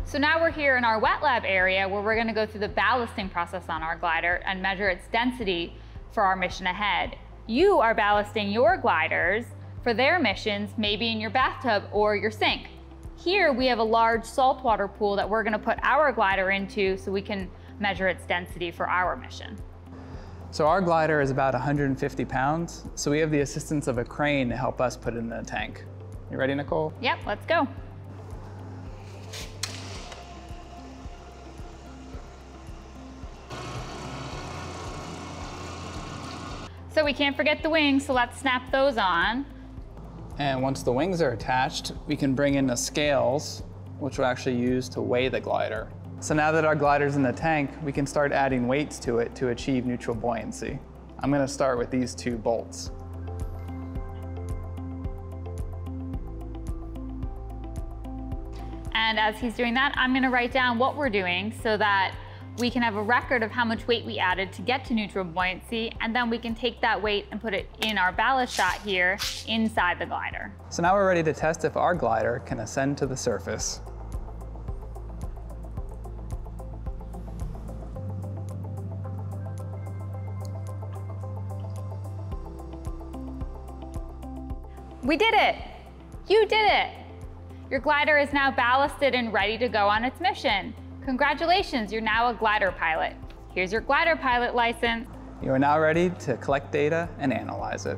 So now we're here in our wet lab area where we're going to go through the ballasting process on our glider and measure its density for our mission ahead. You are ballasting your gliders for their missions, maybe in your bathtub or your sink. Here we have a large saltwater pool that we're going to put our glider into so we can measure its density for our mission. So our glider is about 150 pounds, so we have the assistance of a crane to help us put it in the tank. You ready, Nicole? Yep, let's go. So we can't forget the wings, so let's snap those on. And once the wings are attached, we can bring in the scales, which we'll actually use to weigh the glider. So now that our glider's in the tank, we can start adding weights to it to achieve neutral buoyancy. I'm going to start with these 2 bolts. And as he's doing that, I'm going to write down what we're doing so that we can have a record of how much weight we added to get to neutral buoyancy, and then we can take that weight and put it in our ballast shot here inside the glider. So now we're ready to test if our glider can ascend to the surface. We did it! You did it! Your glider is now ballasted and ready to go on its mission. Congratulations, you're now a glider pilot. Here's your glider pilot license. You are now ready to collect data and analyze it.